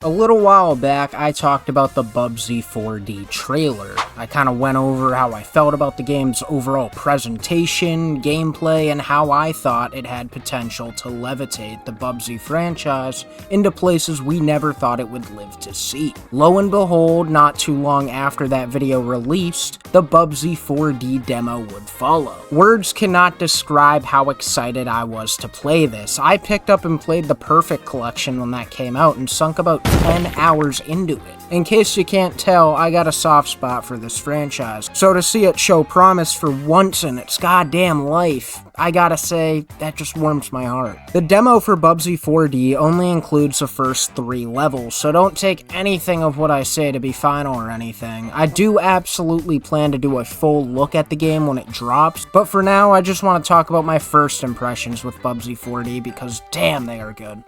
A little while back, I talked about the Bubsy 4D trailer. I kind of went over how I felt about the game's overall presentation, gameplay, and how I thought it had potential to levitate the Bubsy franchise into places we never thought it would live to see. Lo and behold, not too long after that video released, the Bubsy 4D demo would follow. Words cannot describe how excited I was to play this. I picked up and played the Purrfect collection when that came out and sunk about 10 hours into it. In case you can't tell, I got a soft spot for this franchise, so to see it show promise for once in its goddamn life, I gotta say, that just warms my heart. The demo for Bubsy 4D only includes the first 3 levels, so don't take anything of what I say to be final or anything. I do absolutely plan to do a full look at the game when it drops, but for now, I just want to talk about my first impressions with Bubsy 4D because damn, they are good.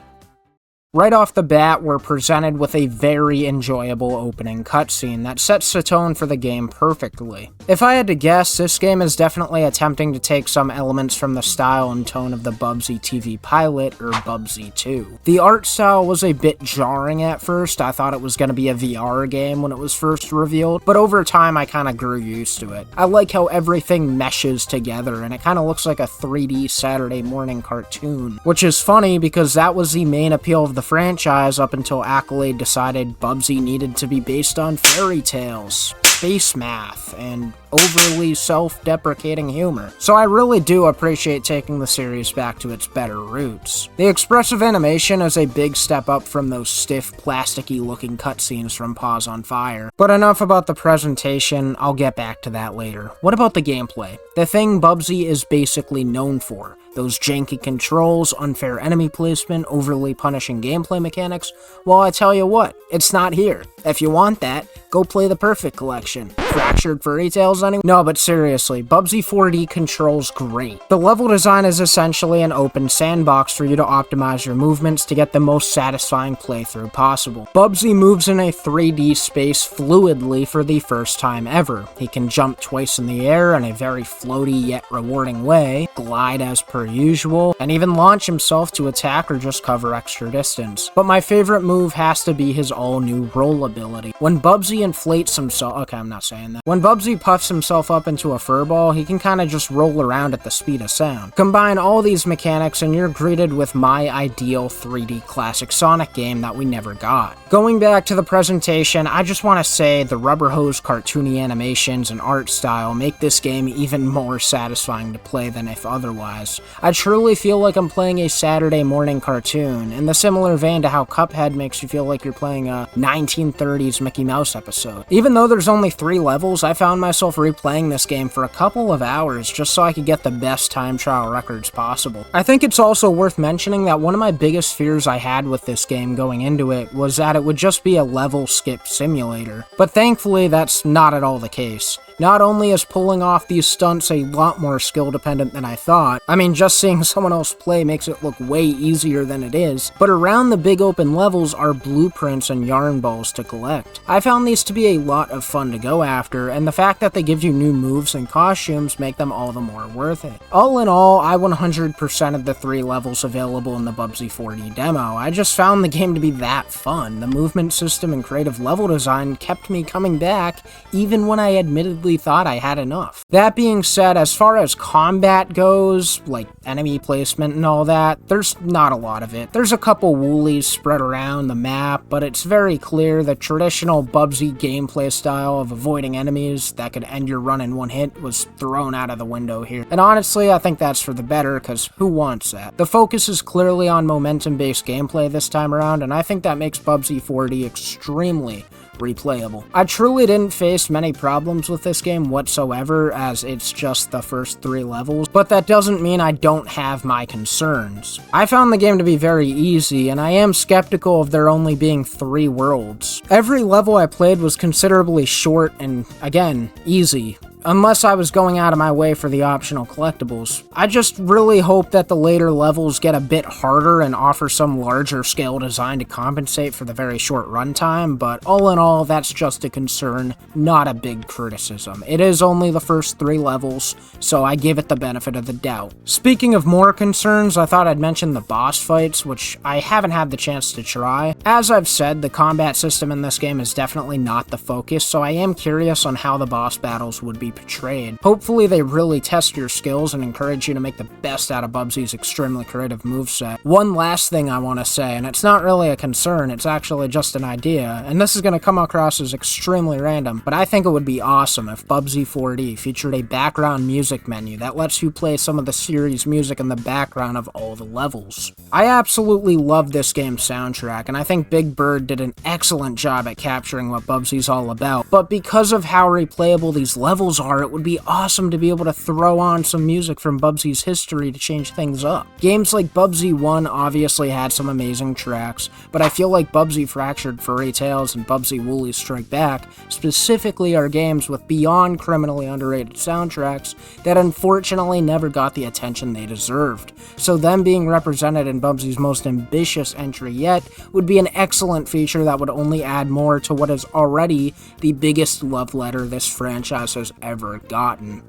Right off the bat, we're presented with a very enjoyable opening cutscene that sets the tone for the game perfectly. If I had to guess, this game is definitely attempting to take some elements from the style and tone of the Bubsy TV pilot, or Bubsy 2. The art style was a bit jarring at first. I thought it was going to be a VR game when it was first revealed, but over time I kind of grew used to it. I like how everything meshes together, and it kind of looks like a 3D Saturday morning cartoon, which is funny because that was the main appeal of the franchise up until Accolade decided Bubsy needed to be based on fairy tales, space math, and overly self-deprecating humor. So I really do appreciate taking the series back to its better roots. The expressive animation is a big step up from those stiff, plasticky looking cutscenes from Paws on Fire. But enough about the presentation, I'll get back to that later. What about the gameplay? The thing Bubsy is basically known for. Those janky controls, unfair enemy placement, overly punishing gameplay mechanics. Well, I tell you what, it's not here. If you want that, go play the Purrfect collection. Fractured Furry Tales anyway? No, but seriously, Bubsy 4D controls great. The level design is essentially an open sandbox for you to optimize your movements to get the most satisfying playthrough possible. Bubsy moves in a 3D space fluidly for the first time ever. He can jump twice in the air in a very floaty yet rewarding way, glide as per usual, and even launch himself to attack or just cover extra distance. But my favorite move has to be his all-new roll ability. When Bubsy inflates himself— okay, I'm not saying that. When Bubsy puffs himself up into a furball, he can kind of just roll around at the speed of sound. Combine all these mechanics and you're greeted with my ideal 3D classic Sonic game that we never got. Going back to the presentation, I just want to say the rubber hose cartoony animations and art style make this game even more satisfying to play than if otherwise. I truly feel like I'm playing a Saturday morning cartoon, in the similar vein to how Cuphead makes you feel like you're playing a 1930s Mickey Mouse episode. Even though there's only 3 levels, I found myself replaying this game for a couple of hours just so I could get the best time trial records possible. I think it's also worth mentioning that one of my biggest fears I had with this game going into it was that it would just be a level skip simulator. But thankfully, that's not at all the case. Not only is pulling off these stunts a lot more skill dependent than I thought, I mean just seeing someone else play makes it look way easier than it is, but around the big open levels are blueprints and yarn balls to collect. I found these to be a lot of fun to go after, and the fact that they give you new moves and costumes make them all the more worth it. All in all, I 100% of the 3 levels available in the Bubsy 4D demo. I just found the game to be that fun. The movement system and creative level design kept me coming back even when I admittedly thought I had enough. That being said, as far as combat goes, like enemy placement and all that, there's not a lot of it. There's a couple woolies spread around the map, but it's very clear the traditional Bubsy gameplay style of avoiding enemies that could end your run in one hit was thrown out of the window here. And honestly, I think that's for the better, because who wants that? The focus is clearly on momentum-based gameplay this time around, and I think that makes Bubsy 4D extremely replayable. I truly didn't face many problems with this game whatsoever, as it's just the first 3 levels, but that doesn't mean I don't have my concerns. I found the game to be very easy, and I am skeptical of there only being 3 worlds. Every level I played was considerably short and, again, easy. unless I was going out of my way for the optional collectibles. I just really hope that the later levels get a bit harder and offer some larger scale design to compensate for the very short runtime, but all in all, that's just a concern, not a big criticism. It is only the first 3 levels, so I give it the benefit of the doubt. Speaking of more concerns, I thought I'd mention the boss fights, which I haven't had the chance to try. As I've said, the combat system in this game is definitely not the focus, so I am curious on how the boss battles would be portrayed. Hopefully they really test your skills and encourage you to make the best out of Bubsy's extremely creative moveset. One last thing I want to say, and it's not really a concern, it's actually just an idea, and this is going to come across as extremely random, but I think it would be awesome if Bubsy 4D featured a background music menu that lets you play some of the series music in the background of all the levels. I absolutely love this game's soundtrack, and I think Big Bird did an excellent job at capturing what Bubsy's all about, but because of how replayable these levels are, it would be awesome to be able to throw on some music from Bubsy's history to change things up. Games like Bubsy 1 obviously had some amazing tracks, but I feel like Bubsy Fractured Furry Tales and Bubsy Woolly Strike Back specifically are games with beyond criminally underrated soundtracks that unfortunately never got the attention they deserved. So them being represented in Bubsy's most ambitious entry yet would be an excellent feature that would only add more to what is already the biggest love letter this franchise has ever gotten.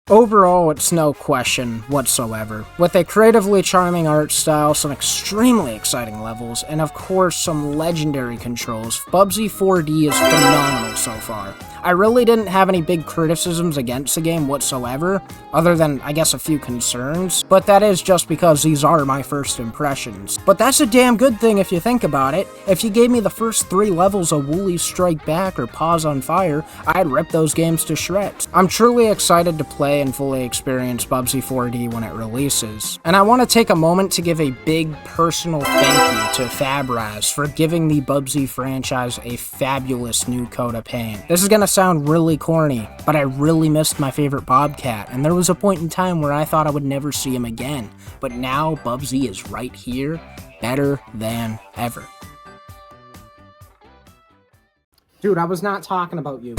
Overall, it's no question whatsoever. With a creatively charming art style, some extremely exciting levels, and of course some legendary controls, Bubsy 4D is phenomenal so far. I really didn't have any big criticisms against the game whatsoever, other than, I guess, a few concerns, but that is just because these are my first impressions. But that's a damn good thing if you think about it. If you gave me the first 3 levels of Woolly Strike Back or Paws on Fire, I'd rip those games to shreds. I'm truly excited to play and fully experience Bubsy 4D when it releases. And I want to take a moment to give a big personal thank you to Fabraz for giving the Bubsy franchise a fabulous new coat of paint. This is gonna sound really corny, but I really missed my favorite bobcat, and there was a point in time where I thought I would never see him again. But now Bubsy is right here, better than ever. Dude, I was not talking about you.